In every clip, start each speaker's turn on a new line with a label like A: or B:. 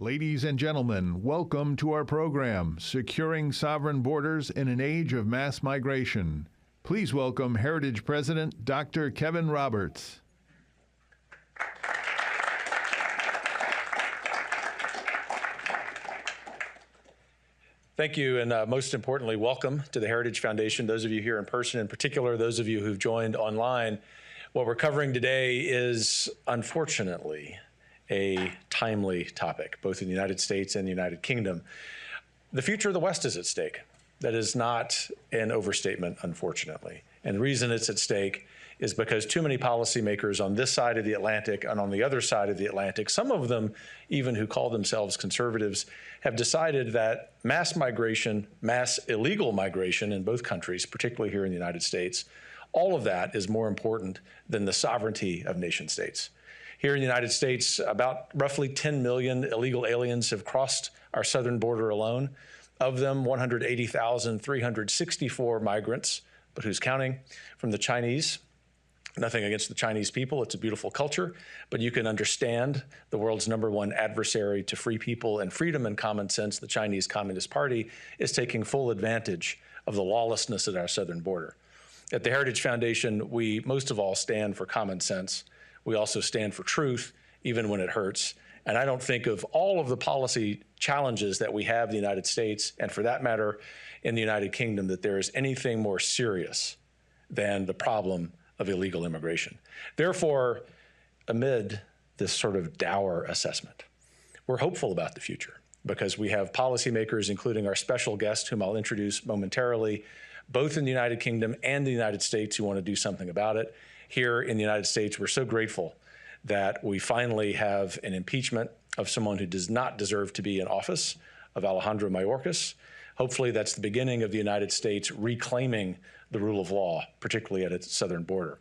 A: Ladies and gentlemen, welcome to our program, Securing Sovereign Borders in an Age of Mass Migration. Please welcome Heritage President Dr. Kevin Roberts.
B: Thank you, and most importantly, welcome to the Heritage Foundation. Those of you here in person, in particular, those of you who've joined online. What we're covering today is, unfortunately, a timely topic, both in the United States and the United Kingdom. The future of the West is at stake. That is not an overstatement, unfortunately. And the reason it's at stake is because too many policymakers on this side of the Atlantic and on the other side of the Atlantic, some of them even who call themselves conservatives, have decided that mass migration, mass illegal migration in both countries, particularly here in the United States, all of that is more important than the sovereignty of nation states. Here in the United States, about roughly 10 million illegal aliens have crossed our southern border alone. Of them, 180,364 migrants, but who's counting, from the Chinese. Nothing against the Chinese people, it's a beautiful culture, but you can understand the world's #1 adversary to free people and freedom and common sense, the Chinese Communist Party, is taking full advantage of the lawlessness at our southern border. At the Heritage Foundation, we most of all stand for common sense. We also stand for truth, even when it hurts. And I don't think of all of the policy challenges that we have in the United States, and for that matter, in the United Kingdom, that there is anything more serious than the problem of illegal immigration. Therefore, amid this sort of dour assessment, we're hopeful about the future because we have policymakers, including our special guest, whom I'll introduce momentarily, both in the United Kingdom and the United States, who want to do something about it. Here in the United States, we're so grateful that we finally have an impeachment of someone who does not deserve to be in office, of Alejandro Mayorkas. Hopefully that's the beginning of the United States reclaiming the rule of law, particularly at its southern border.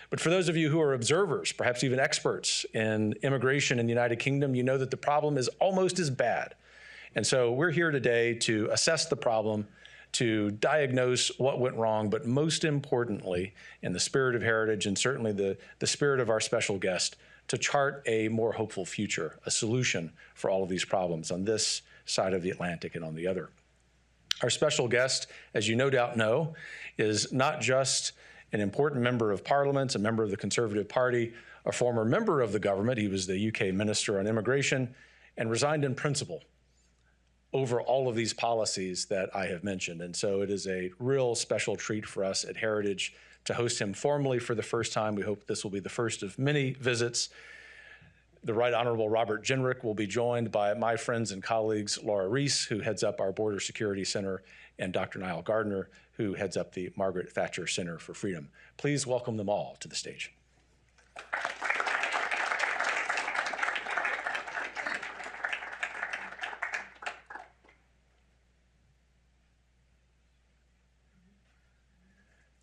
B: But for those of you who are observers, perhaps even experts in immigration in the United Kingdom, you know that the problem is almost as bad. And so we're here today to assess the problem, to diagnose what went wrong, but most importantly, in the spirit of heritage and certainly the spirit of our special guest, to chart a more hopeful future, a solution for all of these problems on this side of the Atlantic and on the other. Our special guest, as you no doubt know, is not just an important member of Parliament, a member of the Conservative Party, a former member of the government. He was the UK Minister on Immigration and resigned in principle over all of these policies that I have mentioned. And so it is a real special treat for us at Heritage to host him formally for the first time. We hope this will be the first of many visits. The Right Honorable Robert Jenrick will be joined by my friends and colleagues, Laura Reese, who heads up our Border Security Center, and Dr. Niall Gardner, who heads up the Margaret Thatcher Center for Freedom. Please welcome them all to the stage.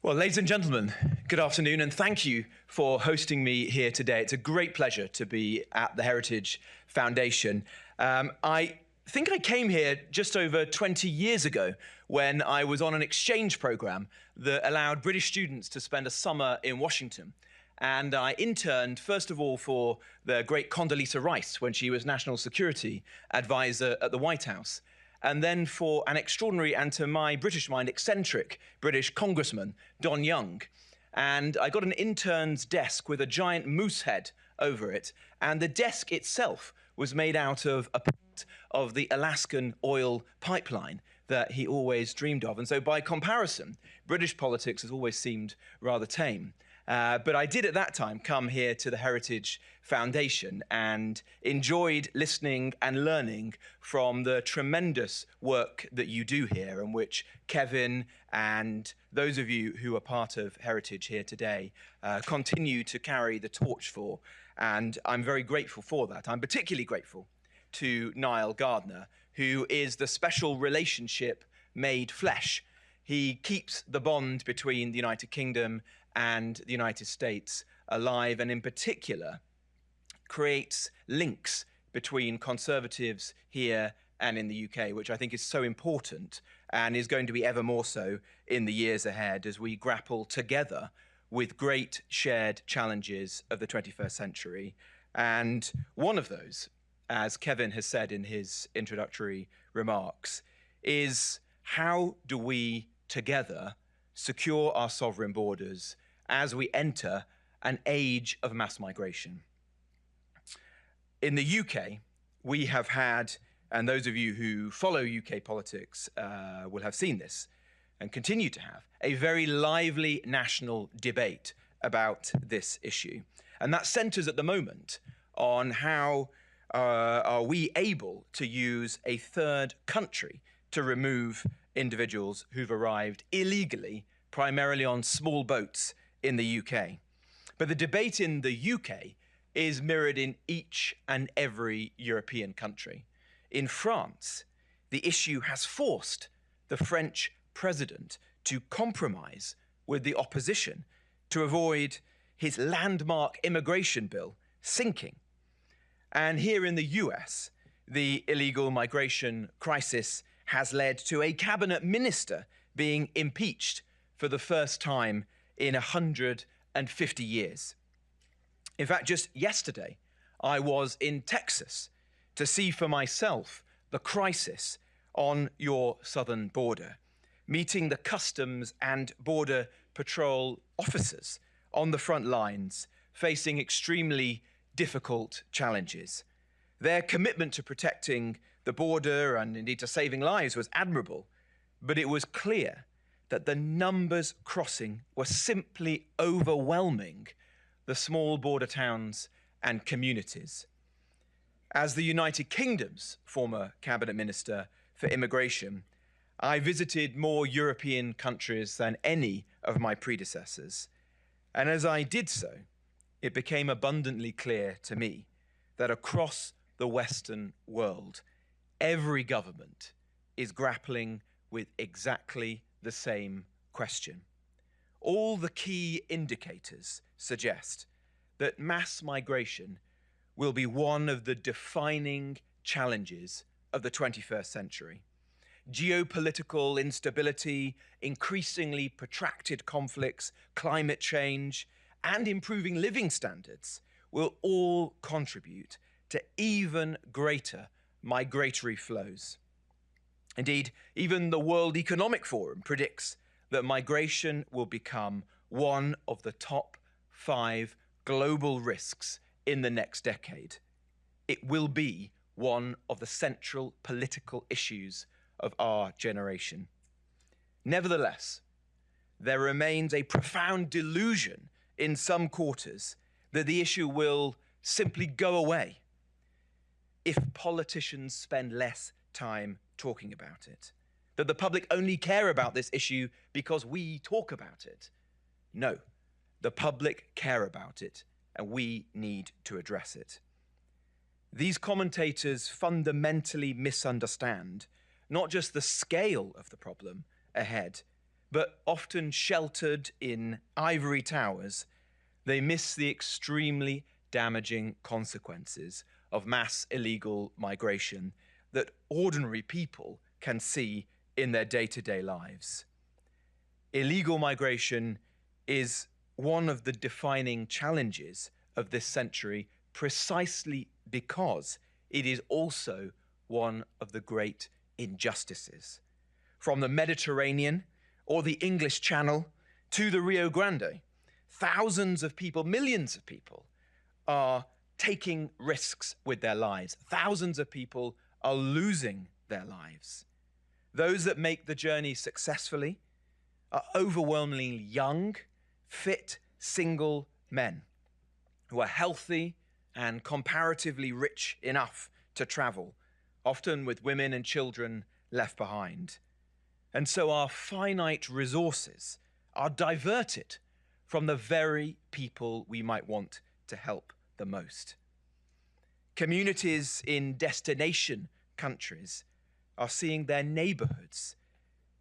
C: Well, ladies and gentlemen, good afternoon, and thank you for hosting me here today. It's a great pleasure to be at the Heritage Foundation. I think I came here just over 20 years ago when I was on an exchange program that allowed British students to spend a summer in Washington. And I interned, first of all, for the great Condoleezza Rice when she was National Security Advisor at the White House. And then for an extraordinary and, to my British mind, eccentric British congressman, Don Young. And I got an intern's desk with a giant moose head over it. And the desk itself was made out of a part of the Alaskan oil pipeline that he always dreamed of. And so by comparison, British politics has always seemed rather tame. But I did at that time come here to the Heritage Foundation and enjoyed listening and learning from the tremendous work that you do here, and which Kevin and those of you who are part of Heritage here today continue to carry the torch for. And I'm very grateful for that. I'm particularly grateful to Niall Gardner, who is the special relationship made flesh. He keeps the bond between the United Kingdom and the United States alive, and in particular creates links between conservatives here and in the UK, which I think is so important and is going to be ever more so in the years ahead as we grapple together with great shared challenges of the 21st century. And one of those as Kevin has said in his introductory remarks, is how do we together secure our sovereign borders as we enter an age of mass migration? In the UK, we have had, and those of you who follow UK politics will have seen this and continue to have, a very lively national debate about this issue. And that centres at the moment on how are we able to use a third country to remove individuals who've arrived illegally, primarily on small boats in the UK. But the debate in the UK is mirrored in each and every European country. In France, the issue has forced the French president to compromise with the opposition to avoid his landmark immigration bill sinking. And here in the US, the illegal migration crisis has led to a cabinet minister being impeached for the first time in 150 years. In fact, just yesterday, I was in Texas to see for myself the crisis on your southern border, meeting the Customs and Border Patrol officers on the front lines, facing extremely difficult challenges. Their commitment to protecting the border and indeed to saving lives was admirable, but it was clear that the numbers crossing were simply overwhelming the small border towns and communities. As the United Kingdom's former cabinet minister for immigration, I visited more European countries than any of my predecessors. And as I did so, it became abundantly clear to me that across the Western world, every government is grappling with exactly the same question. All the key indicators suggest that mass migration will be one of the defining challenges of the 21st century. Geopolitical instability, increasingly protracted conflicts, climate change, and improving living standards will all contribute to even greater migratory flows. Indeed, even the World Economic Forum predicts that migration will become one of the top 5 global risks in the next decade. It will be one of the central political issues of our generation. Nevertheless, there remains a profound delusion in some quarters that the issue will simply go away if politicians spend less time talking about it, that the public only care about this issue because we talk about it. No, the public care about it, and we need to address it. These commentators fundamentally misunderstand not just the scale of the problem ahead, but often sheltered in ivory towers, they miss the extremely damaging consequences of mass illegal migration that ordinary people can see in their day-to-day lives. Illegal migration is one of the defining challenges of this century precisely because it is also one of the great injustices. From the Mediterranean or the English Channel to the Rio Grande, thousands of people, millions of people are taking risks with their lives. Thousands of people are losing their lives. Those that make the journey successfully are overwhelmingly young, fit, single men who are healthy and comparatively rich enough to travel, often with women and children left behind. And so our finite resources are diverted from the very people we might want to help the most. Communities in destination countries are seeing their neighborhoods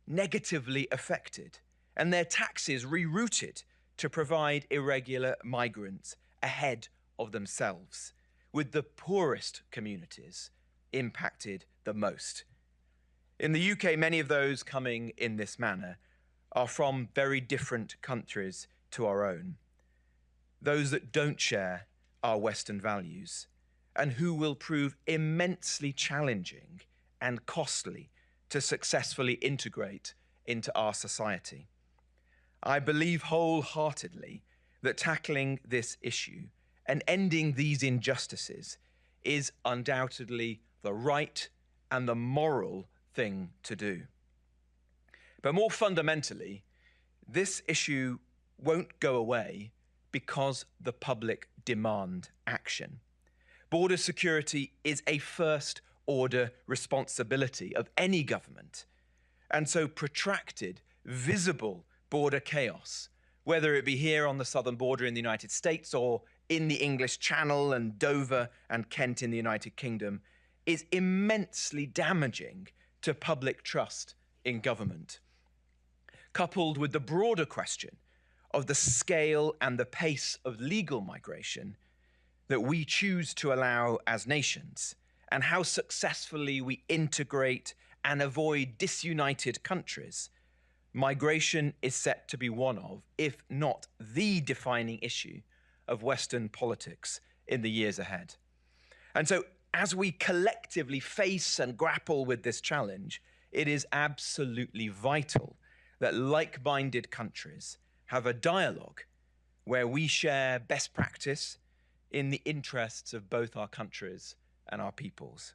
C: negatively affected and their taxes rerouted to provide irregular migrants ahead of themselves, with the poorest communities impacted the most. In the UK, many of those coming in this manner are from very different countries to our own, those that don't share our Western values, and who will prove immensely challenging and costly to successfully integrate into our society. I believe wholeheartedly that tackling this issue and ending these injustices is undoubtedly the right and the moral thing to do. But more fundamentally, this issue won't go away because the public demand action. Border security is a first-order responsibility of any government, and so protracted, visible border chaos, whether it be here on the southern border in the United States or in the English Channel and Dover and Kent in the United Kingdom, is immensely damaging to public trust in government. Coupled with the broader question of the scale and the pace of legal migration that we choose to allow as nations, and how successfully we integrate and avoid disunited countries, migration is set to be one of, if not the defining issue of Western politics in the years ahead. And so, as we collectively face and grapple with this challenge, it is absolutely vital that like-minded countries have a dialogue where we share best practice in the interests of both our countries and our peoples.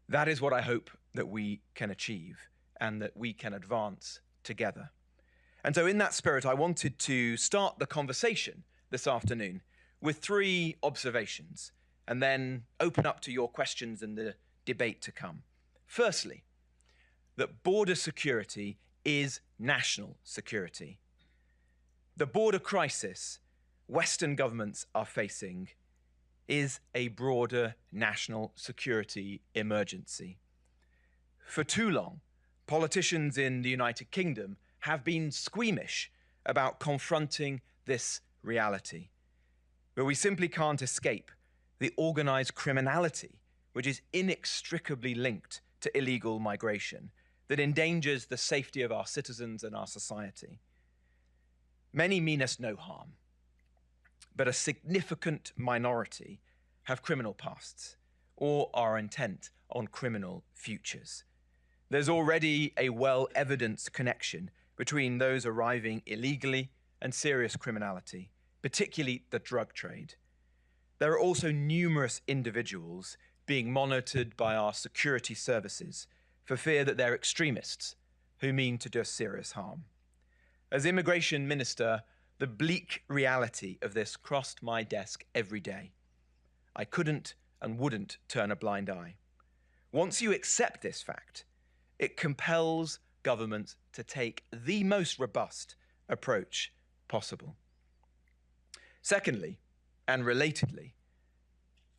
C: That is what I hope that we can achieve and that we can advance together. And so in that spirit, I wanted to start the conversation this afternoon with 3 observations and then open up to your questions and the debate to come. Firstly, that border security is national security. The border crisis Western governments are facing is a broader national security emergency. For too long, politicians in the United Kingdom have been squeamish about confronting this reality. But we simply can't escape the organized criminality which is inextricably linked to illegal migration that endangers the safety of our citizens and our society. Many mean us no harm, but a significant minority have criminal pasts or are intent on criminal futures. There's already a well-evidenced connection between those arriving illegally and serious criminality, particularly the drug trade. There are also numerous individuals being monitored by our security services for fear that they're extremists who mean to do us serious harm. As Immigration Minister, the bleak reality of this crossed my desk every day. I couldn't and wouldn't turn a blind eye. Once you accept this fact, it compels governments to take the most robust approach possible. Secondly, and relatedly,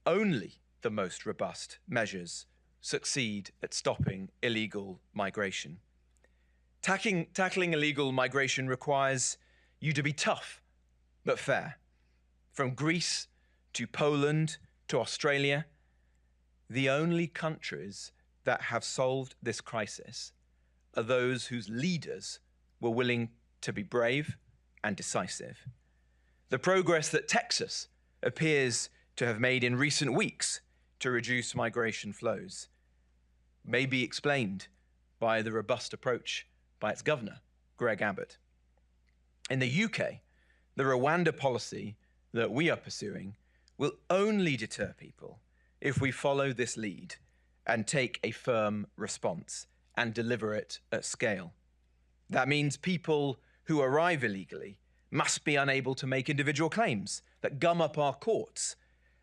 C: only the most robust measures succeed at stopping illegal migration. Tackling illegal migration requires you to be tough, but fair. From Greece to Poland to Australia, the only countries that have solved this crisis are those whose leaders were willing to be brave and decisive. The progress that Texas appears to have made in recent weeks to reduce migration flows may be explained by the robust approach by its governor, Greg Abbott. In the UK, the Rwanda policy that we are pursuing will only deter people if we follow this lead and take a firm response and deliver it at scale. That means people who arrive illegally must be unable to make individual claims that gum up our courts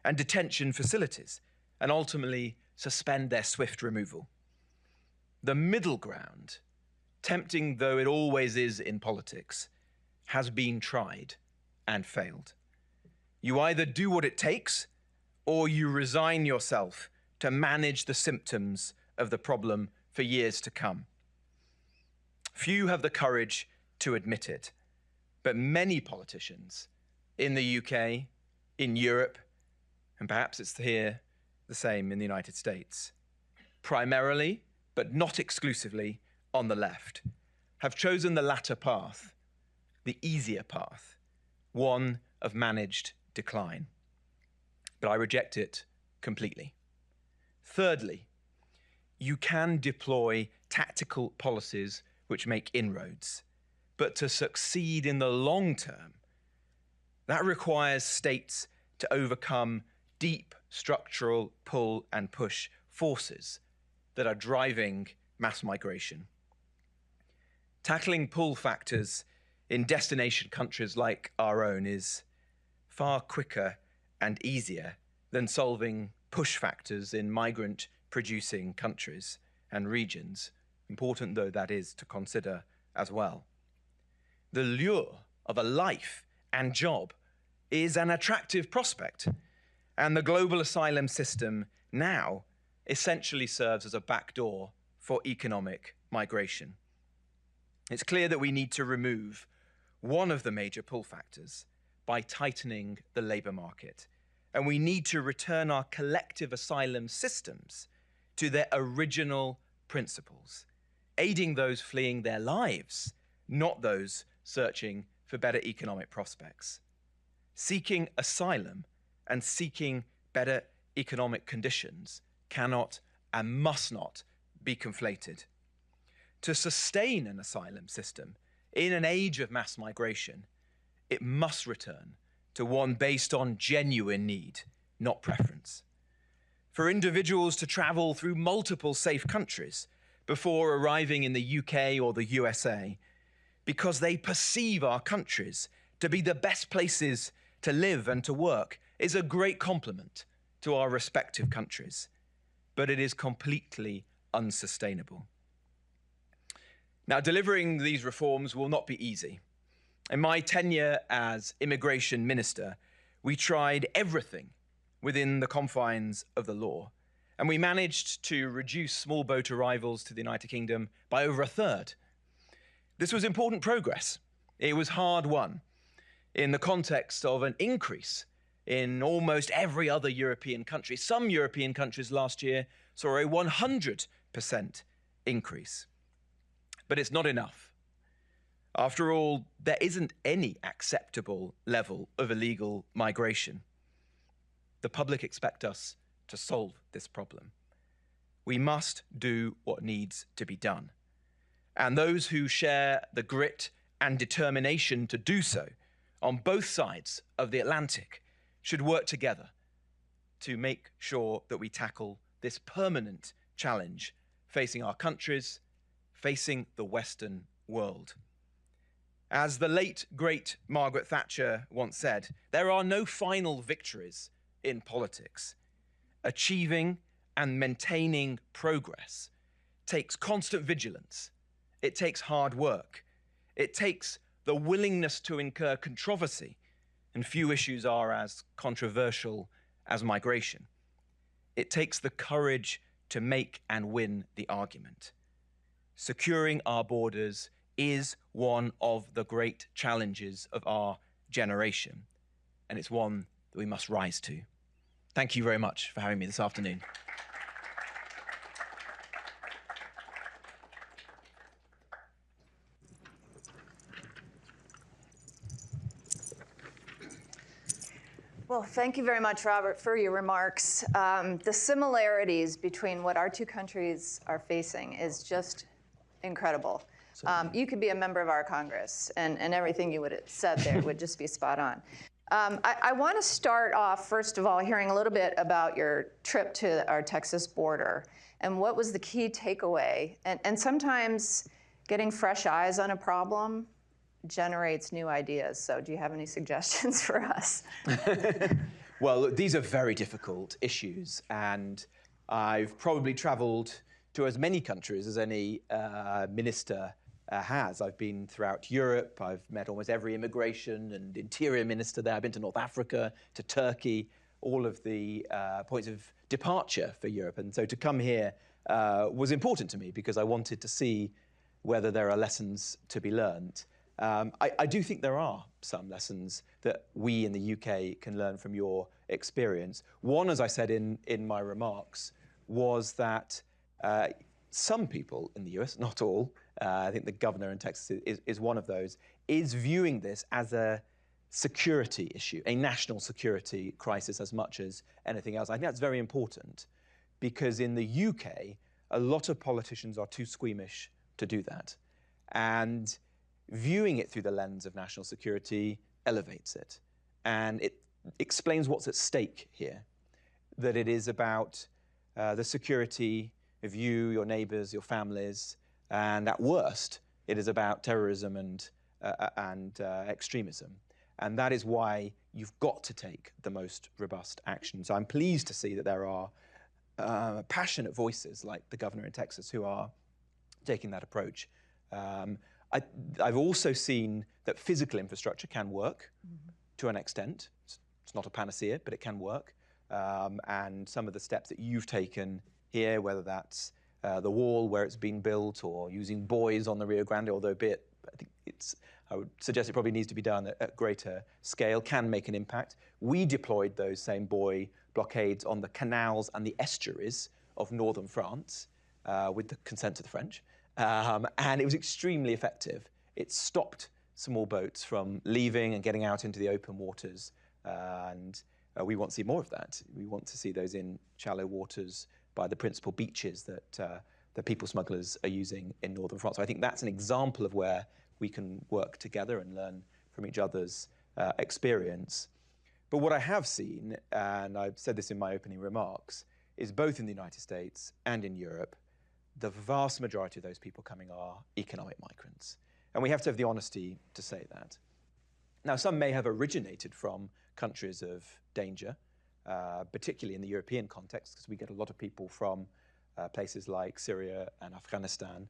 C: and detention facilities and ultimately suspend their swift removal. The middle ground, tempting though it always is in politics, has been tried and failed. You either do what it takes or you resign yourself to manage the symptoms of the problem for years to come. Few have the courage to admit it, but many politicians in the UK, in Europe, and perhaps it's here the same in the United States, primarily, but not exclusively, on the left, have chosen the latter path, the easier path, one of managed decline. but I reject it completely. Thirdly, you can deploy tactical policies which make inroads, but to succeed in the long term, that requires states to overcome deep structural pull and push forces that are driving mass migration. Tackling pull factors in destination countries like our own is far quicker and easier than solving push factors in migrant-producing countries and regions, important though that is to consider as well. The lure of a life and job is an attractive prospect, and the global asylum system now essentially serves as a backdoor for economic migration. It's clear that we need to remove one of the major pull factors by tightening the labour market, and we need to return our collective asylum systems to their original principles, aiding those fleeing their lives, not those searching for better economic prospects. Seeking asylum and seeking better economic conditions cannot and must not be conflated. To sustain an asylum system in an age of mass migration, it must return to one based on genuine need, not preference. For individuals to travel through multiple safe countries before arriving in the UK or the USA, because they perceive our countries to be the best places to live and to work, is a great compliment to our respective countries, but it is completely unsustainable. Now, delivering these reforms will not be easy. In my tenure as immigration minister, we tried everything within the confines of the law, and we managed to reduce small boat arrivals to the United Kingdom by over a third. This was important progress. It was hard won in the context of an increase in almost every other European country. Some European countries last year saw a 100% increase. But it's not enough. After all, there isn't any acceptable level of illegal migration. The public expect us to solve this problem. We must do what needs to be done. And those who share the grit and determination to do so on both sides of the Atlantic should work together to make sure that we tackle this permanent challenge facing our countries, facing the Western world. As the late, great Margaret Thatcher once said, there are no final victories in politics. Achieving and maintaining progress takes constant vigilance. It takes hard work. It takes the willingness to incur controversy, and few issues are as controversial as migration. It takes the courage to make and win the argument. Securing our borders is one of the great challenges of our generation, and it's one that we must rise to. Thank you very much for having me this afternoon.
D: Well, thank you very much, Robert, for your remarks. The similarities between what our two countries are facing is just incredible. You could be a member of our Congress, and everything you would have said there would just be spot on. I want to start off, first of all, hearing a little bit about your trip to our Texas border and what was the key takeaway. And sometimes getting fresh eyes on a problem generates new ideas. So do you have any suggestions for us?
C: Well, look, these are very difficult issues, and I've probably traveled to as many countries as any minister has. I've been throughout Europe. I've met almost every immigration and interior minister there. I've been to North Africa, to Turkey, all of the points of departure for Europe. And so to come here was important to me because I wanted to see whether there are lessons to be learned. I do think there are some lessons that we in the UK can learn from your experience. One, as I said in my remarks, was that some people in the US, not all, I think the governor in Texas is one of those, is viewing this as a security issue, a national security crisis as much as anything else. I think that's very important because in the UK, a lot of politicians are too squeamish to do that. And viewing it through the lens of national security elevates it. And it explains what's at stake here, that it is about the security of you, your neighbors, your families, and at worst, it is about terrorism and extremism. And that is why you've got to take the most robust action. So I'm pleased to see that there are passionate voices like the governor in Texas who are taking that approach. I've also seen that physical infrastructure can work to an extent. It's not a panacea, but it can work. And some of the steps that you've taken here, whether that's the wall where it's been built or using buoys on the Rio Grande, although I would suggest it probably needs to be done at greater scale, can make an impact. We deployed those same buoy blockades on the canals and the estuaries of northern France with the consent of the French. And it was extremely effective. It stopped small boats from leaving and getting out into the open waters. And we want to see more of that. We want to see those in shallow waters by the principal beaches that the people smugglers are using in northern France. So I think that's an example of where we can work together and learn from each other's experience. But what I have seen, and I've said this in my opening remarks, is both in the United States and in Europe, the vast majority of those people coming are economic migrants. And we have to have the honesty to say that. Now, some may have originated from countries of danger, particularly in the European context, because we get a lot of people from places like Syria and Afghanistan,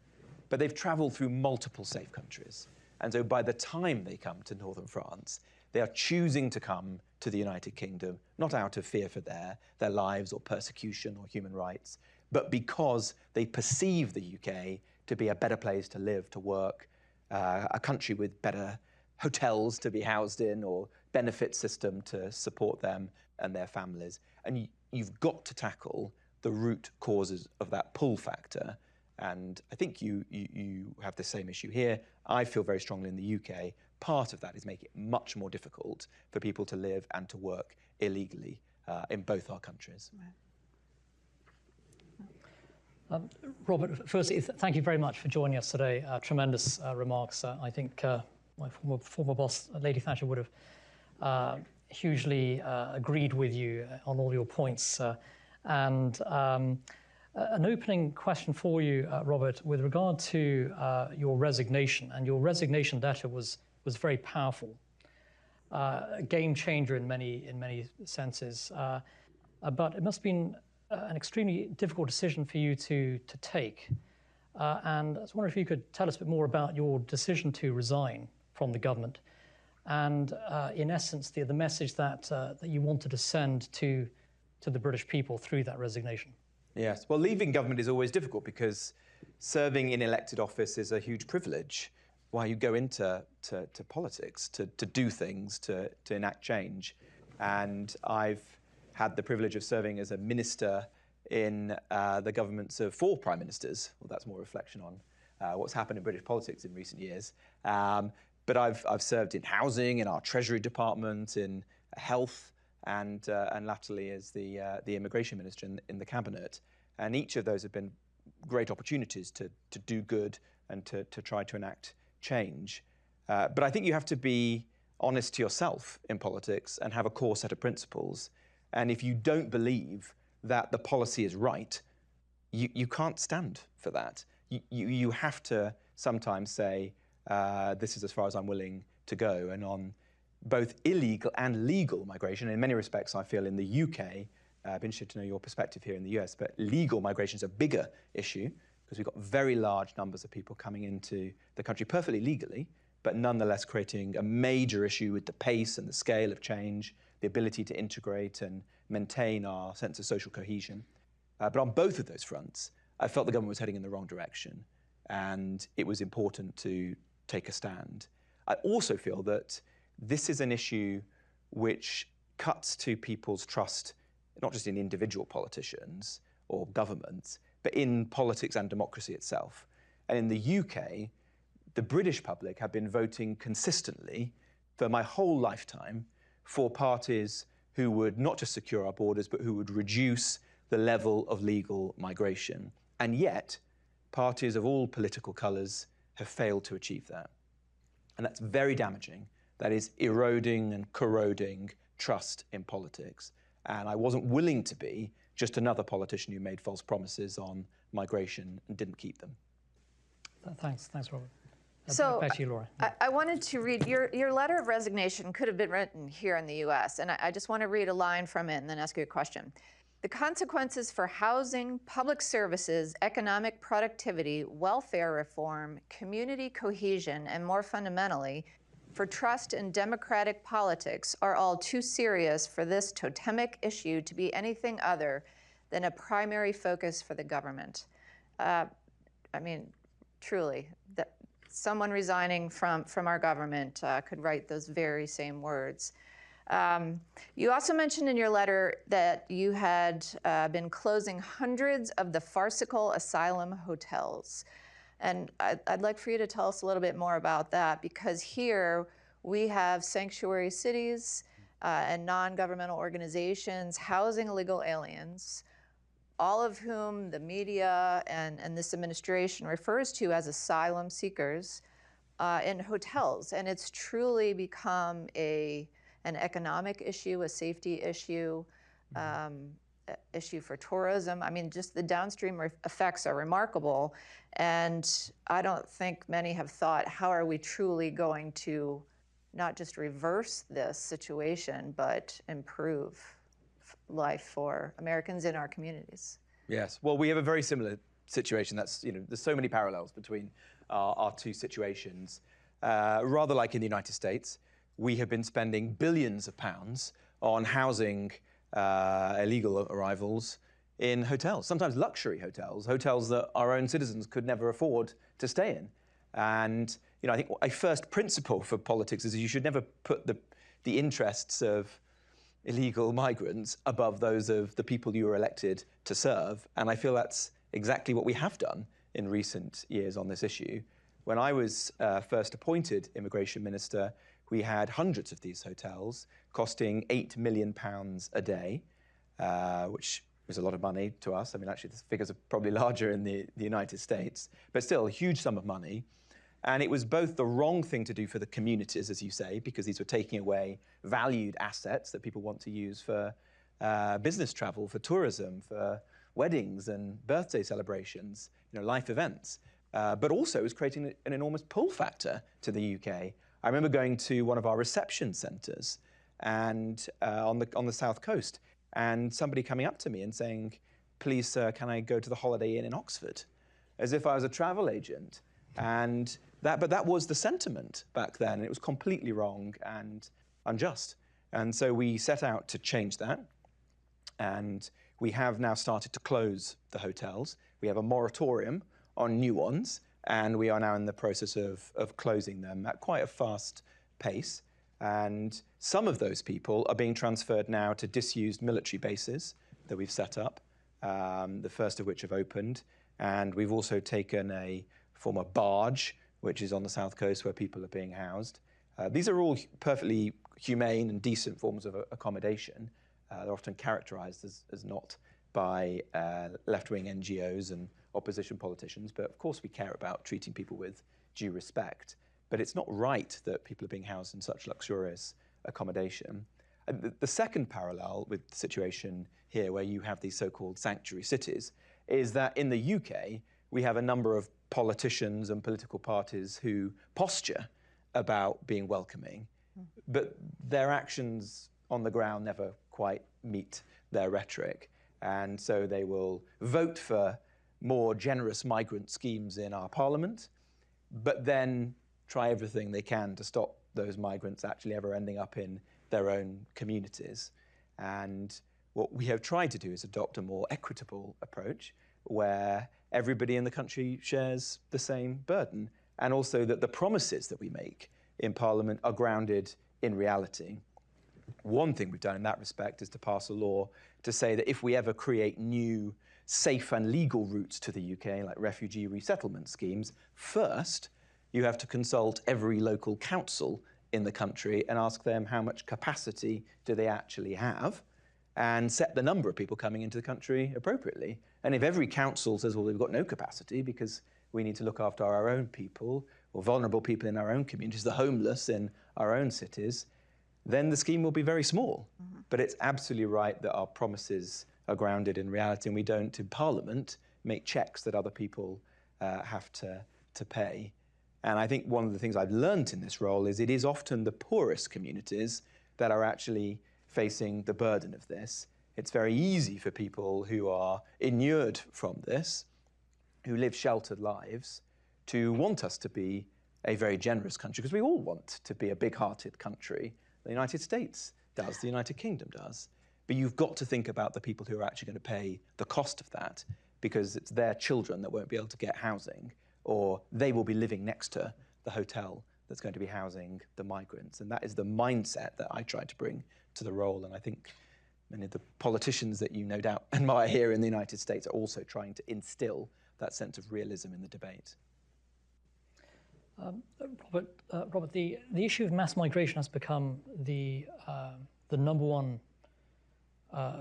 C: but they've traveled through multiple safe countries. And so by the time they come to northern France, they are choosing to come to the United Kingdom, not out of fear for their lives or persecution or human rights, but because they perceive the UK to be a better place to live, to work, a country with better hotels to be housed in or benefit system to support them and their families. And you've got to tackle the root causes of that pull factor. And I think you have the same issue here. I feel very strongly in the UK. Part of that is making it much more difficult for people to live and to work illegally in both our countries.
E: Robert, firstly, thank you very much for joining us today. Tremendous remarks. I think my former boss, Lady Thatcher, would have hugely agreed with you on all your points. And an opening question for you, Robert, with regard to your resignation. And your resignation letter was very powerful, a game changer in many senses. But it must have been an extremely difficult decision for you to take. And I was wondering if you could tell us a bit more about your decision to resign from the government and, in essence, the message that you wanted to send to the British people through that resignation.
C: Yes, well, leaving government is always difficult because serving in elected office is a huge privilege. Why you go into politics, to do things, to enact change. And I've had the privilege of serving as a minister in the governments of 4 prime ministers. Well, that's more reflection on what's happened in British politics in recent years. But I've served in housing, in our Treasury Department, in health, and latterly as the Immigration Minister in the Cabinet. And each of those have been great opportunities to do good and to try to enact change. But I think you have to be honest to yourself in politics and have a core set of principles. And if you don't believe that the policy is right, you can't stand for that. You have to sometimes say, this is as far as I'm willing to go. And on both illegal and legal migration, in many respects, I feel in the UK, I've been interested to know your perspective here in the US, but legal migration is a bigger issue because we've got very large numbers of people coming into the country perfectly legally, but nonetheless creating a major issue with the pace and the scale of change, the ability to integrate and maintain our sense of social cohesion. But on both of those fronts, I felt the government was heading in the wrong direction, and it was important to take a stand. I also feel that this is an issue which cuts to people's trust, not just in individual politicians or governments, but in politics and democracy itself. And in the UK, the British public have been voting consistently for my whole lifetime for parties who would not just secure our borders, but who would reduce the level of legal migration. And yet, parties of all political colours have failed to achieve that. And that's very damaging. That is eroding and corroding trust in politics. And I wasn't willing to be just another politician who made false promises on migration and didn't keep them.
E: Thanks, Robert.
D: So
E: back to you, Laura.
D: I wanted to read your letter of resignation could have been written here in the U.S., and I just want to read a line from it and then ask you a question. The consequences for housing, public services, economic productivity, welfare reform, community cohesion, and more fundamentally, for trust in democratic politics are all too serious for this totemic issue to be anything other than a primary focus for the government. I mean, truly, someone resigning from our government could write those very same words. You also mentioned in your letter that you had been closing hundreds of the farcical asylum hotels. And I'd like for you to tell us a little bit more about that, because here we have sanctuary cities and non-governmental organizations housing illegal aliens, all of whom the media and this administration refers to as asylum seekers in hotels. And it's truly become an economic issue, a safety issue, issue for tourism. I mean, just the downstream effects are remarkable. And I don't think many have thought, how are we truly going to not just reverse this situation, but improve life for Americans in our communities?
C: Yes, well, we have a very similar situation. That's, there's so many parallels between our two situations. Rather like in the United States, we have been spending billions of pounds on housing illegal arrivals in hotels, sometimes luxury hotels, hotels that our own citizens could never afford to stay in. And I think a first principle for politics is you should never put the interests of illegal migrants above those of the people you were elected to serve. And I feel that's exactly what we have done in recent years on this issue. When I was first appointed Immigration Minister, we had hundreds of these hotels costing £8 million a day, which was a lot of money to us. I mean, actually, the figures are probably larger in the United States, but still a huge sum of money. And it was both the wrong thing to do for the communities, as you say, because these were taking away valued assets that people want to use for business travel, for tourism, for weddings and birthday celebrations, life events. But also it was creating an enormous pull factor to the UK. I remember going to one of our reception centres and on the south coast, and somebody coming up to me and saying, "Please, sir, can I go to the Holiday Inn in Oxford?" As if I was a travel agent. But that was the sentiment back then, and it was completely wrong and unjust. And so we set out to change that, and we have now started to close the hotels. We have a moratorium on new ones, and we are now in the process of closing them at quite a fast pace. And some of those people are being transferred now to disused military bases that we've set up, the first of which have opened. And we've also taken a former barge, which is on the south coast where people are being housed. These are all perfectly humane and decent forms of accommodation. They're often characterized as not by left-wing NGOs and opposition politicians, but of course we care about treating people with due respect. But it's not right that people are being housed in such luxurious accommodation. The second parallel with the situation here, where you have these so-called sanctuary cities, is that in the UK, we have a number of politicians and political parties who posture about being welcoming, but their actions on the ground never quite meet their rhetoric. And so they will vote for more generous migrant schemes in our parliament, but then try everything they can to stop those migrants actually ever ending up in their own communities. And what we have tried to do is adopt a more equitable approach where everybody in the country shares the same burden, and also that the promises that we make in Parliament are grounded in reality. One thing we've done in that respect is to pass a law to say that if we ever create new safe and legal routes to the UK, like refugee resettlement schemes, first you have to consult every local council in the country and ask them how much capacity do they actually have, and set the number of people coming into the country appropriately. And if every council says, well, we've got no capacity because we need to look after our own people or vulnerable people in our own communities, the homeless in our own cities, then the scheme will be very small. But it's absolutely right that our promises are grounded in reality, and we don't, in Parliament, make checks that other people have to pay. And I think one of the things I've learned in this role is it is often the poorest communities that are actually facing the burden of this. It's very easy for people who are inured from this, who live sheltered lives, to want us to be a very generous country, because we all want to be a big-hearted country. The United States does, the United Kingdom does. But you've got to think about the people who are actually going to pay the cost of that, because it's their children that won't be able to get housing, or they will be living next to the hotel that's going to be housing the migrants. And that is the mindset that I try to bring to the role. And I think many of the politicians that you no doubt admire here in the United States are also trying to instill that sense of realism in the debate.
E: Robert, the issue of mass migration has become the number one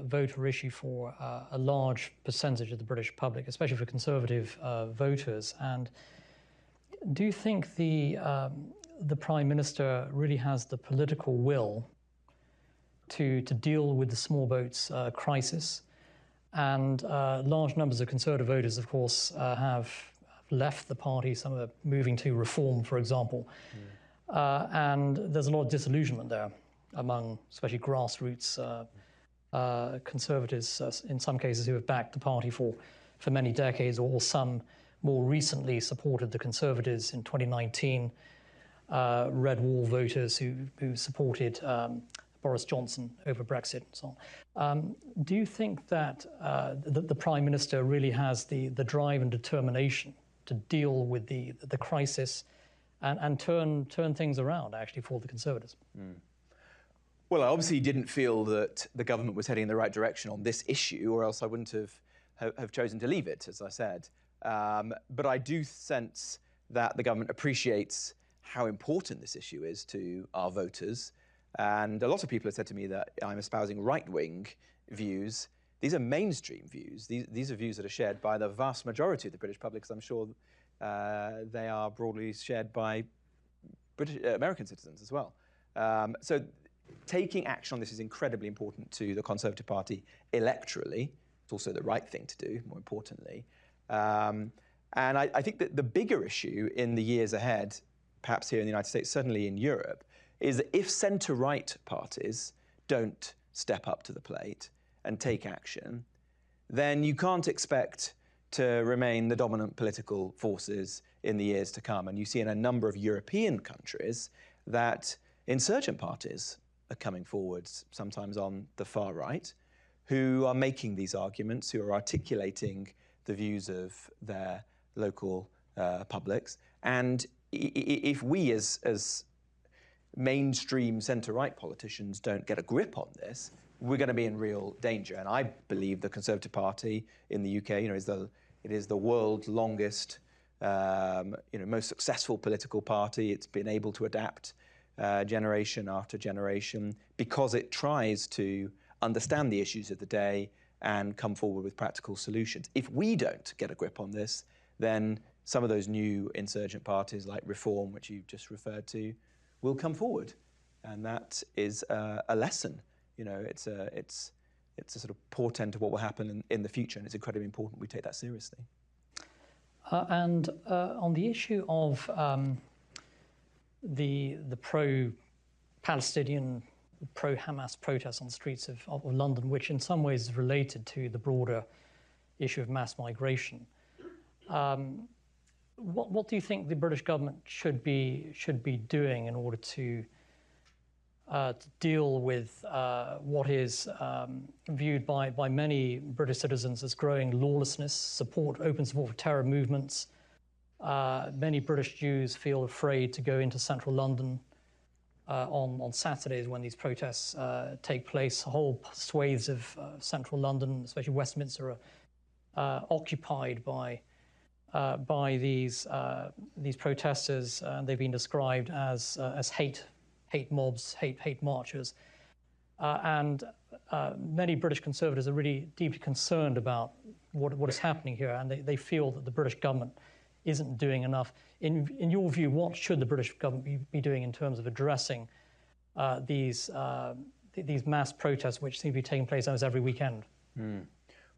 E: voter issue for a large percentage of the British public, especially for Conservative voters. And do you think the Prime Minister really has the political will to deal with the small boats crisis? And large numbers of Conservative voters, of course, have left the party. Some are moving to Reform, for example. And there's a lot of disillusionment there among especially grassroots Conservatives, in some cases, who have backed the party for many decades, or some more recently supported the Conservatives in 2019, Red Wall voters who supported Boris Johnson over Brexit and so on. Do you think that the Prime Minister really has the drive and determination to deal with the crisis and turn things around, actually, for the Conservatives?
C: Well, I obviously didn't feel that the government was heading in the right direction on this issue, or else I wouldn't have chosen to leave it, as I said. But I do sense that the government appreciates how important this issue is to our voters. And a lot of people have said to me that I'm espousing right-wing views. These are mainstream views. These are views that are shared by the vast majority of the British public, because I'm sure they are broadly shared by American citizens as well. So taking action on this is incredibly important to the Conservative Party electorally. It's also the right thing to do, more importantly. And I think that the bigger issue in the years ahead, perhaps here in the United States, certainly in Europe, is that if centre-right parties don't step up to the plate and take action, then you can't expect to remain the dominant political forces in the years to come. And you see in a number of European countries that insurgent parties are coming forwards, sometimes on the far right, who are making these arguments, who are articulating the views of their local publics. And if we as mainstream centre-right politicians don't get a grip on this, we're going to be in real danger. And I believe the Conservative Party in the UK, is the world's longest, most successful political party. It's been able to adapt generation after generation because it tries to understand the issues of the day and come forward with practical solutions. If we don't get a grip on this, then some of those new insurgent parties like Reform, which you just referred to, will come forward. And that is a lesson. It's a sort of portent of what will happen in the future, and it's incredibly important we take that seriously.
E: And on the issue of the pro-Palestinian, pro-Hamas protests on the streets of London, which in some ways is related to the broader issue of mass migration, what do you think the British government should be doing in order to deal with what is viewed by many British citizens as growing lawlessness, open support for terror movements? Many British Jews feel afraid to go into central London on Saturdays when these protests take place. Whole swathes of central London, especially Westminster, are occupied by these protesters, and they've been described as hate hate mobs, hate marches. And many British Conservatives are really deeply concerned about what is happening here, and they feel that the British government isn't doing enough. In your view, what should the British government be doing in terms of addressing these mass protests, which seem to be taking place almost every weekend?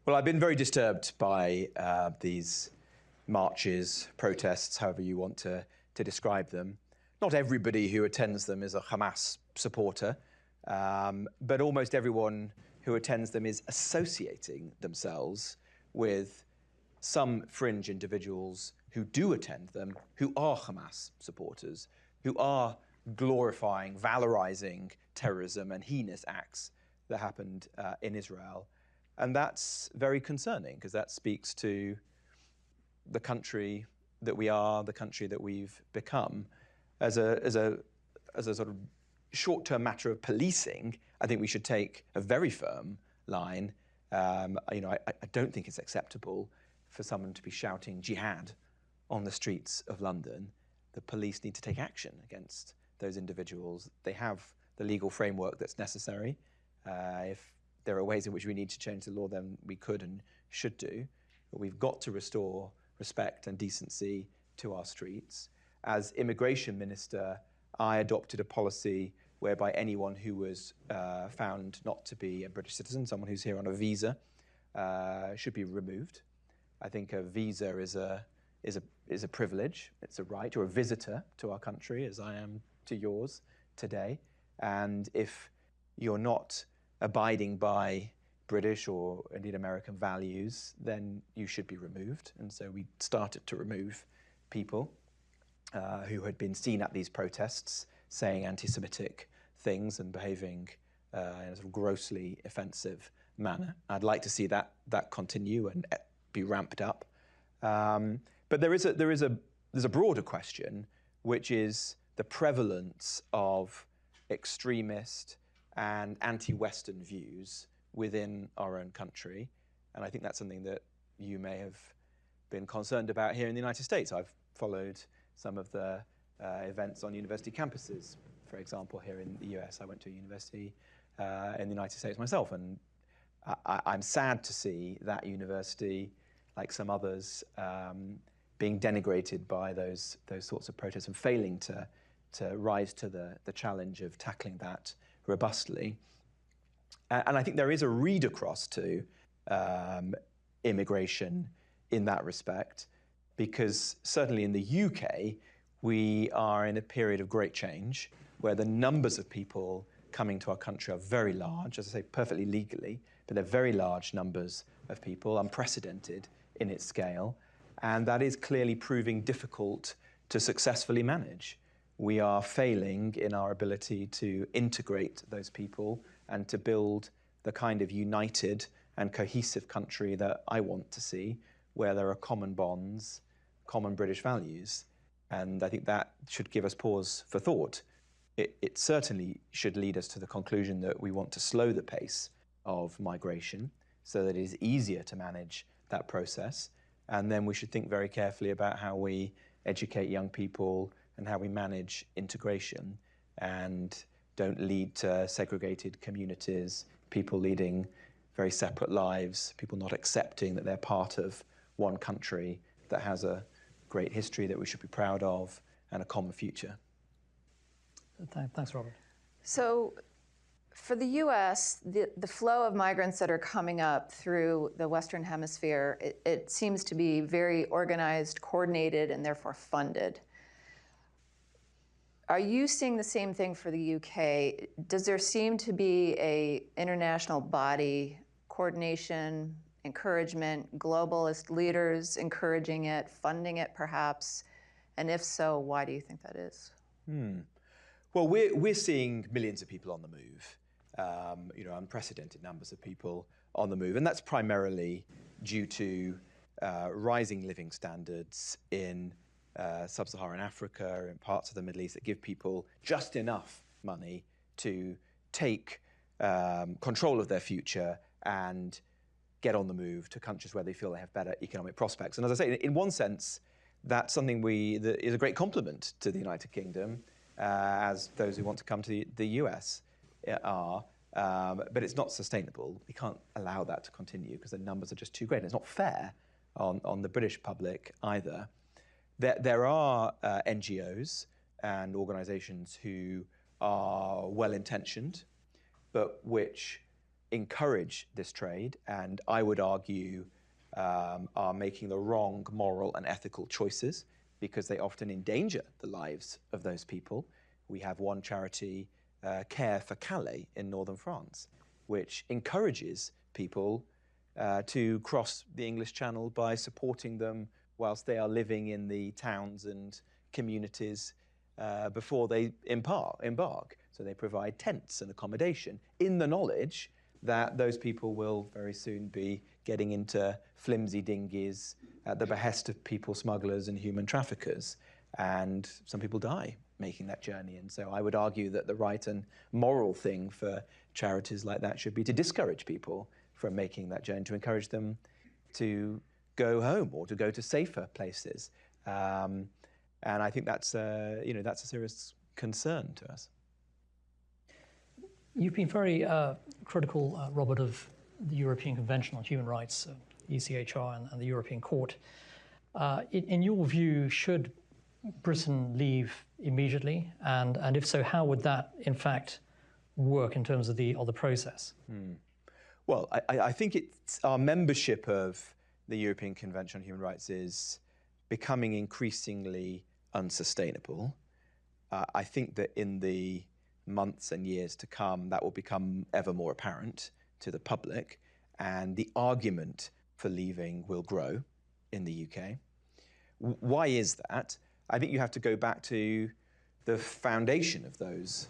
C: Well, I've been very disturbed by these marches, protests, however you want to describe them. Not everybody who attends them is a Hamas supporter, but almost everyone who attends them is associating themselves with some fringe individuals who do attend them, who are Hamas supporters, who are glorifying, valorizing terrorism and heinous acts that happened in Israel. And that's very concerning, because that speaks to the country that we are, the country that we've become. As a sort of short-term matter of policing, I think we should take a very firm line. I don't think it's acceptable for someone to be shouting jihad on the streets of London. The police need to take action against those individuals. They have the legal framework that's necessary. If there are ways in which we need to change the law, then we could and should do. But we've got to restore respect and decency to our streets. As immigration minister, I adopted a policy whereby anyone who was found not to be a British citizen, someone who's here on a visa, should be removed. I think a visa is a privilege. It's a right. You're a visitor to our country, as I am to yours today. And if you're not abiding by British or indeed American values, then you should be removed. And so we started to remove people who had been seen at these protests saying anti-Semitic things and behaving in a sort of grossly offensive manner. I'd like to see that continue and be ramped up. But there's a broader question, which is the prevalence of extremist and anti-Western views within our own country. And I think that's something that you may have been concerned about here in the United States. I've followed some of the events on university campuses, for example, here in the US. I went to a university in the United States myself, and I'm sad to see that university, like some others, being denigrated by those sorts of protests and failing to rise to the challenge of tackling that robustly. And I think there is a read across to immigration in that respect, because certainly in the UK, we are in a period of great change where the numbers of people coming to our country are very large, as I say, perfectly legally, but they're very large numbers of people, unprecedented in its scale. And that is clearly proving difficult to successfully manage. We are failing in our ability to integrate those people and to build the kind of united and cohesive country that I want to see, where there are common bonds, common British values. And I think that should give us pause for thought. It certainly should lead us to the conclusion that we want to slow the pace of migration so that it is easier to manage that process. And then we should think very carefully about how we educate young people and how we manage integration and don't lead to segregated communities, people leading very separate lives, people not accepting that they're part of one country that has a great history that we should be proud of and a common future.
E: Thanks, Robert.
D: So for the US, the flow of migrants that are coming up through the Western Hemisphere, it seems to be very organized, coordinated, and therefore funded. Are you seeing the same thing for the UK? Does there seem to be an international body, coordination, encouragement, globalist leaders encouraging it, funding it perhaps? And if so, why do you think that is?
C: Well, we're seeing millions of people on the move, unprecedented numbers of people on the move. And that's primarily due to rising living standards in sub-Saharan Africa and parts of the Middle East that give people just enough money to take control of their future and get on the move to countries where they feel they have better economic prospects. And as I say, in one sense, that's something that is a great compliment to the United Kingdom, as those who want to come to the US are. But it's not sustainable. We can't allow that to continue because the numbers are just too great. And it's not fair on the British public either. There are NGOs and organizations who are well-intentioned, but which encourage this trade, and I would argue are making the wrong moral and ethical choices because they often endanger the lives of those people. We have one charity, Care for Calais in northern France, which encourages people to cross the English Channel by supporting them whilst they are living in the towns and communities before they embark. So they provide tents and accommodation in the knowledge that those people will very soon be getting into flimsy dinghies at the behest of people smugglers and human traffickers. And some people die making that journey. And so I would argue that the right and moral thing for charities like that should be to discourage people from making that journey, to encourage them to go home or to go to safer places. And I think that's that's a serious concern to us.
E: You've been very critical, Robert, of the European Convention on Human Rights, ECHR, and the European Court. In your view, should Britain leave immediately? And if so, how would that, in fact, work in terms of the process?
C: Well, I think it's our membership of the European Convention on Human Rights is becoming increasingly unsustainable. I think that in the months and years to come, that will become ever more apparent to the public, and the argument for leaving will grow in the UK. Why is that? I think you have to go back to the foundation of those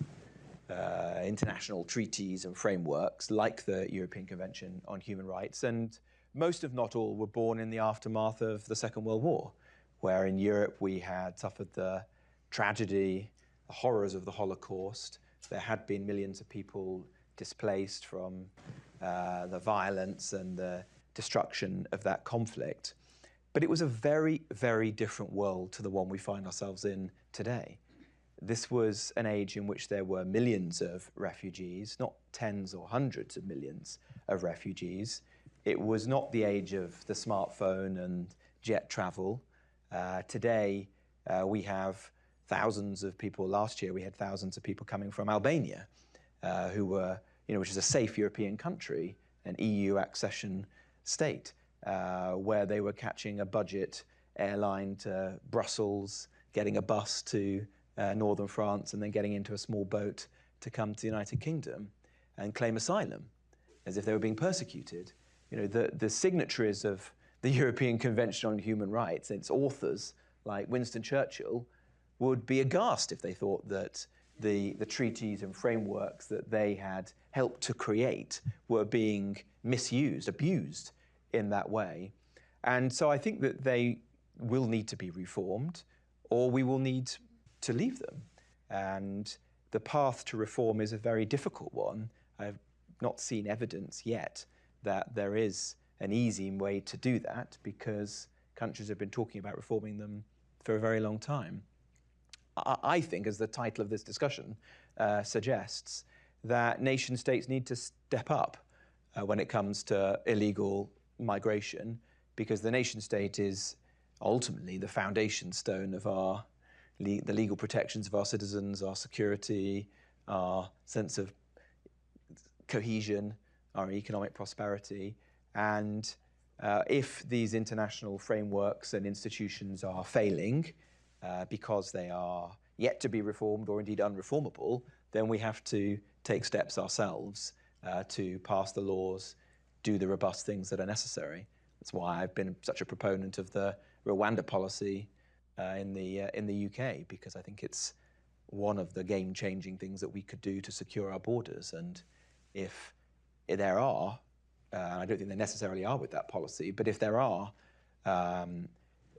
C: international treaties and frameworks, like the European Convention on Human Rights, and most, if not all, were born in the aftermath of the Second World War, where in Europe we had suffered the tragedy, the horrors of the Holocaust. There had been millions of people displaced from the violence and the destruction of that conflict. But it was a very, very different world to the one we find ourselves in today. This was an age in which there were millions of refugees, not tens or hundreds of millions of refugees. It was not the age of the smartphone and jet travel. Today, we have thousands of people. Last year, we had thousands of people coming from Albania, who were, which is a safe European country, an EU accession state, where they were catching a budget airline to Brussels, getting a bus to northern France, and then getting into a small boat to come to the United Kingdom and claim asylum, as if they were being persecuted. The signatories of the European Convention on Human Rights, its authors, like Winston Churchill, would be aghast if they thought that the treaties and frameworks that they had helped to create were being misused, abused in that way. And so I think that they will need to be reformed, or we will need to leave them. And the path to reform is a very difficult one. I've not seen evidence yet that there is an easy way to do that, because countries have been talking about reforming them for a very long time. I think, as the title of this discussion suggests, that nation states need to step up when it comes to illegal migration, because the nation state is ultimately the foundation stone of the legal protections of our citizens, our security, our sense of cohesion, our economic prosperity. And if these international frameworks and institutions are failing because they are yet to be reformed or indeed unreformable, then we have to take steps ourselves to pass the laws, do the robust things that are necessary. That's why I've been such a proponent of the Rwanda policy in the UK, because I think it's one of the game-changing things that we could do to secure our borders. And if there are, I don't think there necessarily are with that policy, but if there are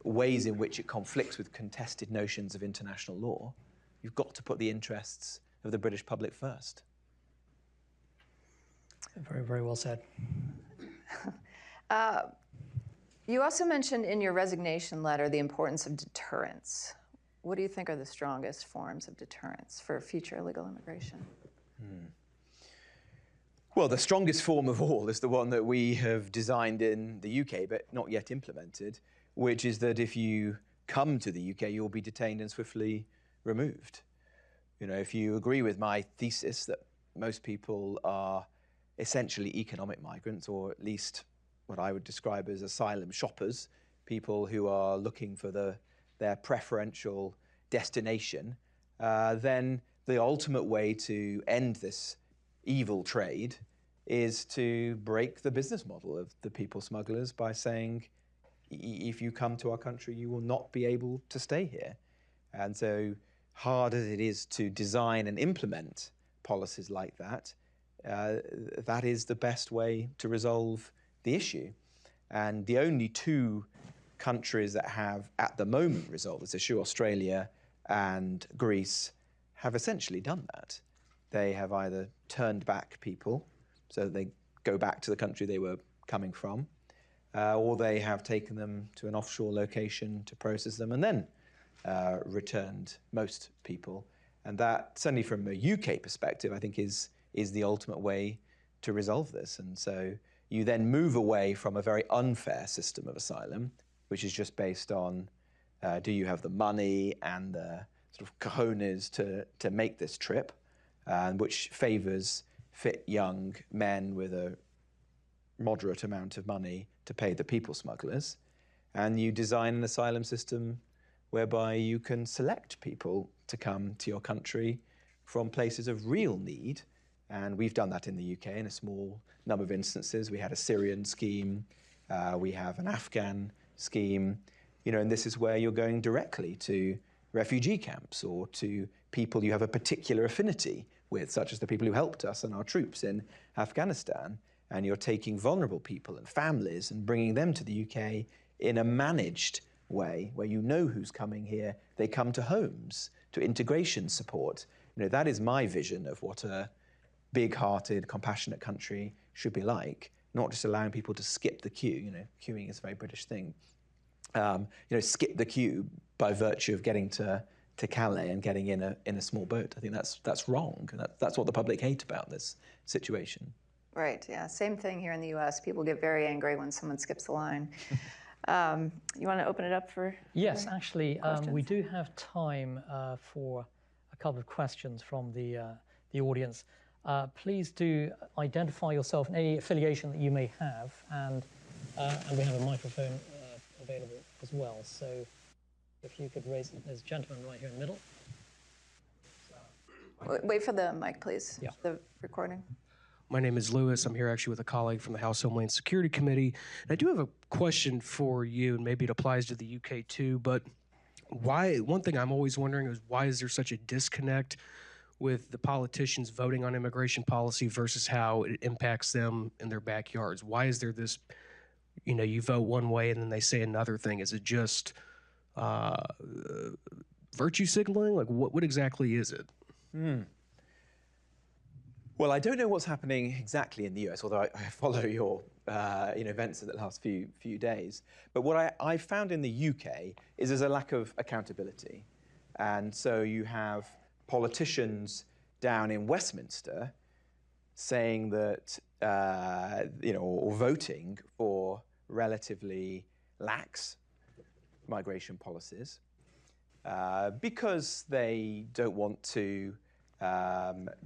C: ways in which it conflicts with contested notions of international law, you've got to put the interests of the British public first.
E: Very, very well said.
D: You also mentioned in your resignation letter the importance of deterrence. what do you think are the strongest forms of deterrence for future illegal immigration?
C: Well, the strongest form of all is the one that we have designed in the UK, but not yet implemented, which is that if you come to the UK, you'll be detained and swiftly removed. You know, if you agree with my thesis that most people are essentially economic migrants, or at least what I would describe as asylum shoppers, people who are looking for their preferential destination, then the ultimate way to end this evil trade is to break the business model of the people smugglers by saying, if you come to our country, you will not be able to stay here. And so hard as it is to design and implement policies like that, that is the best way to resolve the issue. And the only two countries that have at the moment resolved this issue, Australia and Greece, have essentially done that. They have either turned back people so that they go back to the country they were coming from, or they have taken them to an offshore location to process them and then returned most people. And that, certainly from a UK perspective, I think is the ultimate way to resolve this. And so you then move away from a very unfair system of asylum, which is just based on do you have the money and the sort of cojones to make this trip, which favors fit young men with a moderate amount of money to pay the people smugglers. And you design an asylum system whereby you can select people to come to your country from places of real need. And we've done that in the UK in a small number of instances. We had a Syrian scheme, we have an Afghan scheme, you know, and this is where you're going directly to refugee camps or to people you have a particular affinity with, such as the people who helped us and our troops in Afghanistan. And you're taking vulnerable people and families and bringing them to the UK in a managed way where you know who's coming here. They come to homes, to integration support. You know, that is my vision of what a big-hearted, compassionate country should be like, not just allowing people to skip the queue. You know, queuing is a very British thing. You know, skip the queue by virtue of getting to Calais and getting in a small boat. I think that's wrong. That's what the public hate about this situation.
D: Right, yeah, same thing here in the US. People get very angry when someone skips the line. You want to open it up for
E: Yes, actually, we do have time for a couple of questions from the audience. Please do identify yourself and any affiliation that you may have, and we have a microphone available as well. So if you could raise, there's a gentleman right here in the middle.
D: Wait for the mic, please.
E: Yeah.
D: The recording.
F: My name is Lewis. I'm here actually with a colleague from the House Homeland Security Committee. And I do have a question for you, and maybe it applies to the UK too, but one thing I'm always wondering is why is there such a disconnect with the politicians voting on immigration policy versus how it impacts them in their backyards? Why is there this, you know, you vote one way and then they say another thing? Is it just virtue signaling? Like what exactly is it?
C: Well, I don't know what's happening exactly in the US, although I follow your events of the last few days. But what I found in the UK is there's a lack of accountability. And so you have politicians down in Westminster saying that, or voting for relatively lax migration policies because they don't want to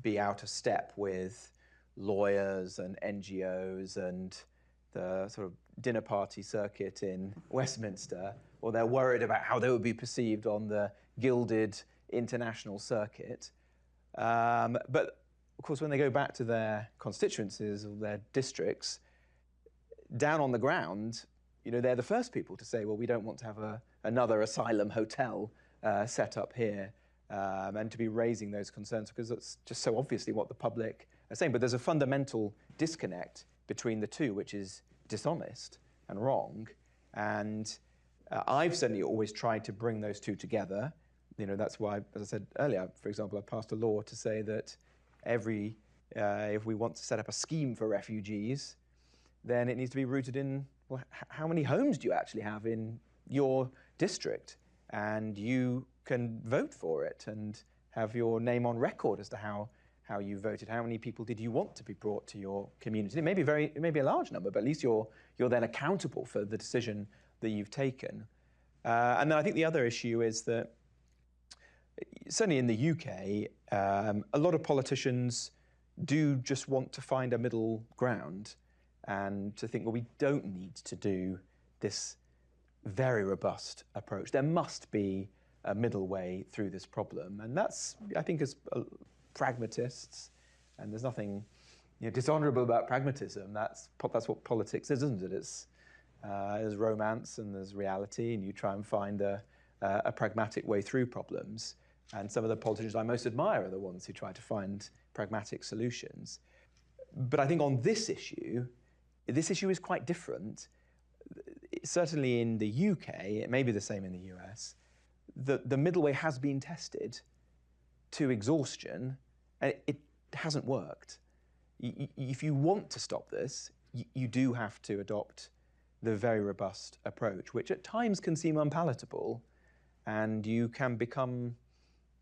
C: be out of step with lawyers and NGOs and the sort of dinner party circuit in Westminster, or they're worried about how they would be perceived on the gilded international circuit. But of course, when they go back to their constituencies or their districts, down on the ground, you know, they're the first people to say, well, we don't want to have another asylum hotel set up here. And to be raising those concerns because it's just so obviously what the public are saying. But there's a fundamental disconnect between the two, which is dishonest and wrong. And I've certainly always tried to bring those two together. You know, that's why, as I said earlier, for example, I passed a law to say that if we want to set up a scheme for refugees, then it needs to be rooted in, well, how many homes do you actually have in your district? And you can vote for it and have your name on record as to how you voted. How many people did you want to be brought to your community? It may be a large number, but at least you're then accountable for the decision that you've taken. And then I think the other issue is that certainly in the UK, a lot of politicians do just want to find a middle ground and to think, well, we don't need to do this very robust approach. There must be a middle way through this problem. And that's, I think, as pragmatists, and there's nothing dishonorable about pragmatism. That's what politics is, isn't it? There's romance and there's reality, and you try and find a pragmatic way through problems. And some of the politicians I most admire are the ones who try to find pragmatic solutions. But I think on this issue is quite different. Certainly in the UK, it may be the same in the US, the middle way has been tested to exhaustion, and it hasn't worked. If you want to stop this, you do have to adopt the very robust approach, which at times can seem unpalatable, and you can become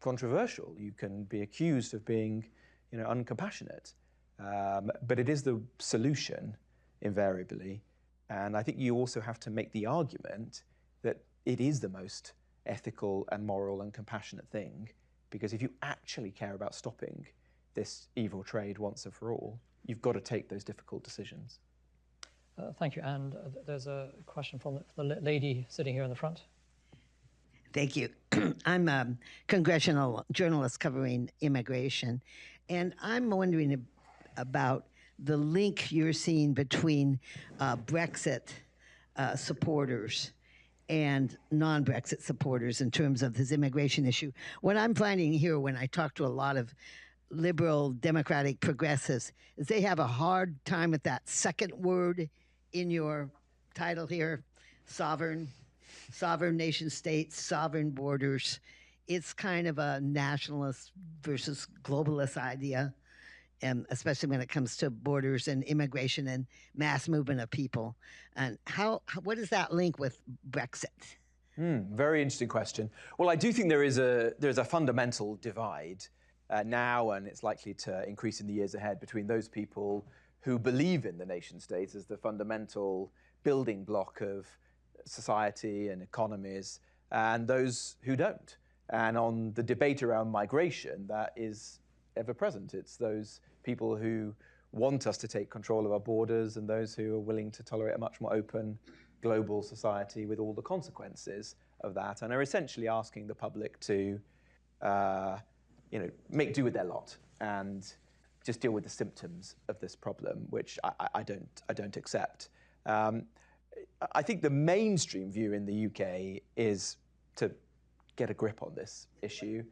C: controversial. You can be accused of being, uncompassionate. But it is the solution, invariably. And I think you also have to make the argument that it is the most ethical and moral and compassionate thing, because if you actually care about stopping this evil trade once and for all, you've got to take those difficult decisions.
E: Thank you. And there's a question from the lady sitting here in the front.
G: Thank you. I'm a congressional journalist covering immigration, and I'm wondering about the link you're seeing between Brexit supporters and non-Brexit supporters in terms of this immigration issue. What I'm finding here when I talk to a lot of liberal, democratic progressives is they have a hard time with that second word in your title here, sovereign nation states, sovereign borders. It's kind of a nationalist versus globalist idea, and especially when it comes to borders and immigration and mass movement of people. And what is that link with Brexit?
C: Very interesting question. Well, I do think there's a fundamental divide now, and it's likely to increase in the years ahead, between those people who believe in the nation state as the fundamental building block of society and economies, and those who don't. And on the debate around migration, that is ever present. It's those people who want us to take control of our borders and those who are willing to tolerate a much more open global society with all the consequences of that, and are essentially asking the public to make do with their lot and just deal with the symptoms of this problem, which I don't accept. I think the mainstream view in the UK is to get a grip on this issue.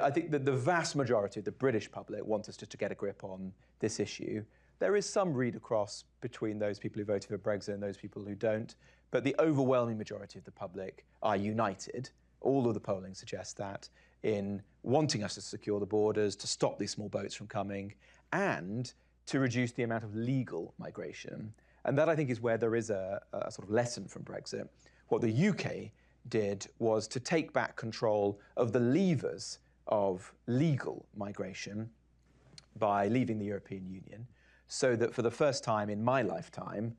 C: I think that the vast majority of the British public want us to get a grip on this issue. There is some read across between those people who voted for Brexit and those people who don't, but the overwhelming majority of the public are united. All of the polling suggests that, in wanting us to secure the borders, to stop these small boats from coming, and to reduce the amount of legal migration. And that, I think, is where there is a sort of lesson from Brexit. What the UK did was to take back control of the levers of legal migration by leaving the European Union, so that for the first time in my lifetime,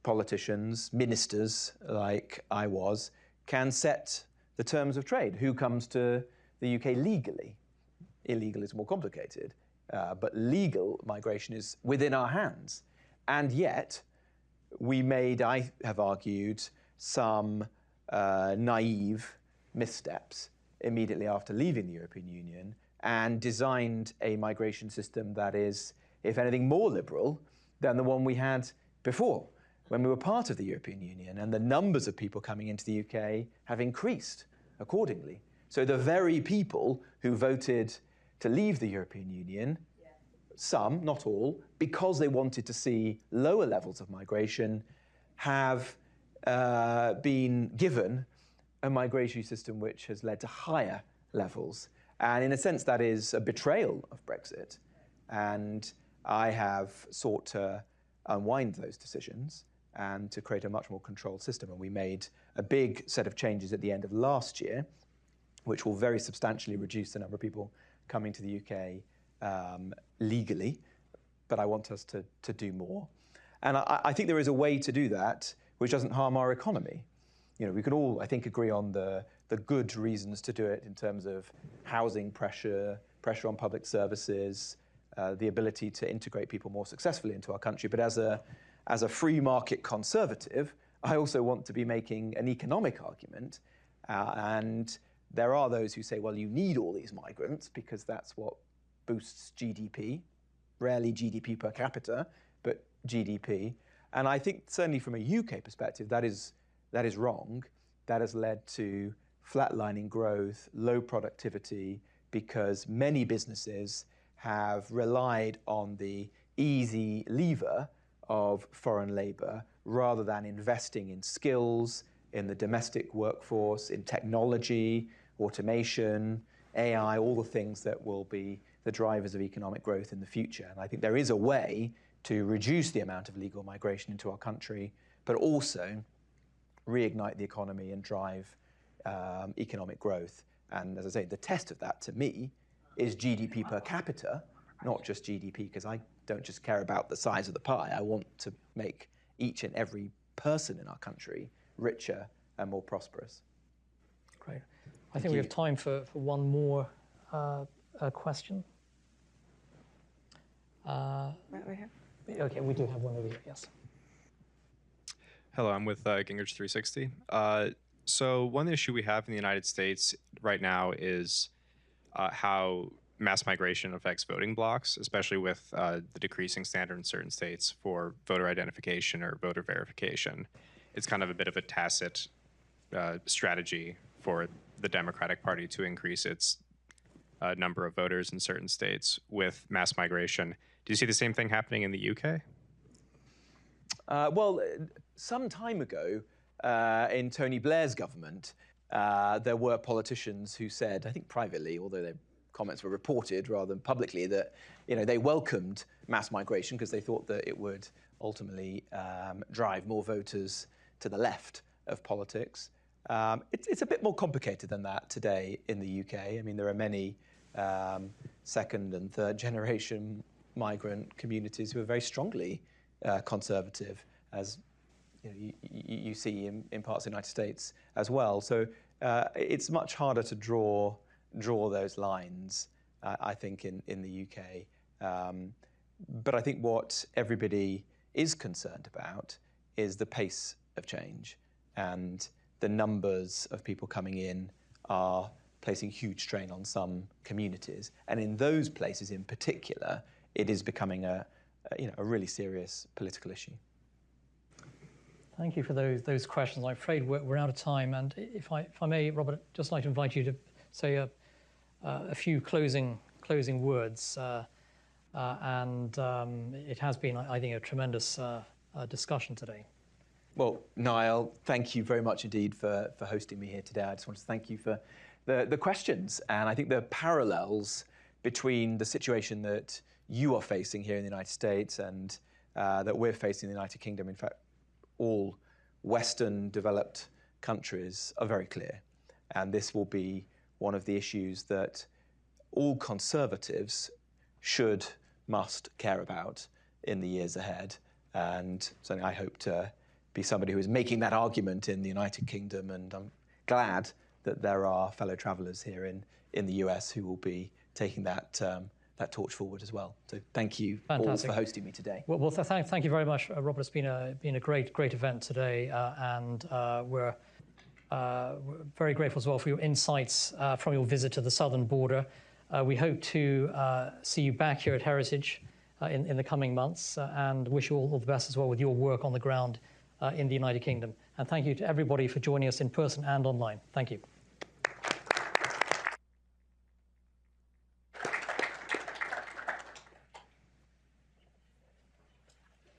C: politicians, ministers like I was, can set the terms of trade. Who comes to the UK legally? Illegal is more complicated, but legal migration is within our hands. And yet, we made, I have argued, some naive missteps immediately after leaving the European Union, and designed a migration system that is, if anything, more liberal than the one we had before, when we were part of the European Union, and the numbers of people coming into the UK have increased accordingly. So the very people who voted to leave the European Union, some, not all, because they wanted to see lower levels of migration, have been given a migration system which has led to higher levels. And in a sense, that is a betrayal of Brexit. And I have sought to unwind those decisions and to create a much more controlled system. And we made a big set of changes at the end of last year, which will very substantially reduce the number of people coming to the UK legally. But I want us to do more. And I think there is a way to do that which doesn't harm our economy. You know, we can all, I think, agree on the good reasons to do it in terms of housing pressure on public services, the ability to integrate people more successfully into our country. But as a free market conservative, I also want to be making an economic argument. And there are those who say, well, you need all these migrants because that's what boosts GDP, rarely GDP per capita, but GDP. And I think certainly from a UK perspective, that is wrong. That has led to flatlining growth, low productivity, because many businesses have relied on the easy lever of foreign labor rather than investing in skills, in the domestic workforce, in technology, automation, AI, all the things that will be the drivers of economic growth in the future. And I think there is a way to reduce the amount of illegal migration into our country, but also reignite the economy and drive economic growth. And as I say, the test of that to me is GDP per capita, not just GDP, because I don't just care about the size of the pie. I want to make each and every person in our country richer and more prosperous.
E: Great. I think we have time for one more question.
D: Right over here.
E: Okay, we do have one over here, yes.
H: Hello, I'm with Gingrich 360. So one issue we have in the United States right now is how mass migration affects voting blocks, especially with the decreasing standard in certain states for voter identification or voter verification. It's kind of a bit of a tacit strategy for the Democratic Party to increase its number of voters in certain states with mass migration. Do you see the same thing happening in the UK?
C: Well, some time ago, in Tony Blair's government, there were politicians who said, I think privately, although their comments were reported rather than publicly, that they welcomed mass migration because they thought that it would ultimately drive more voters to the left of politics. It's a bit more complicated than that today in the UK. I mean, there are many second and third generation migrant communities who are very strongly conservative, as you see in parts of the United States as well. So it's much harder to draw those lines, I think, in the UK. But I think what everybody is concerned about is the pace of change, and the numbers of people coming in are placing huge strain on some communities. And in those places in particular, it is becoming a really serious political issue.
E: Thank you for those questions. I'm afraid we're out of time. And if I may, Robert, I'd just like to invite you to say a few closing words. It has been, I think, a tremendous discussion today.
C: Well, Niall, thank you very much indeed for hosting me here today. I just want to thank you for the questions. And I think the parallels between the situation that you are facing here in the United States and that we're facing in the United Kingdom, in fact, all Western developed countries, are very clear. And this will be one of the issues that all conservatives must care about in the years ahead. And certainly I hope to be somebody who is making that argument in the United Kingdom. And I'm glad that there are fellow travellers here in the US who will be taking that torch forward as well. So thank you all for hosting me today.
E: Well, thank you very much, Robert. It's been a great event today, and we're very grateful as well for your insights from your visit to the southern border. We hope to see you back here at Heritage in the coming months, and wish you all the best as well with your work on the ground in the United Kingdom. And thank you to everybody for joining us in person and online. Thank you.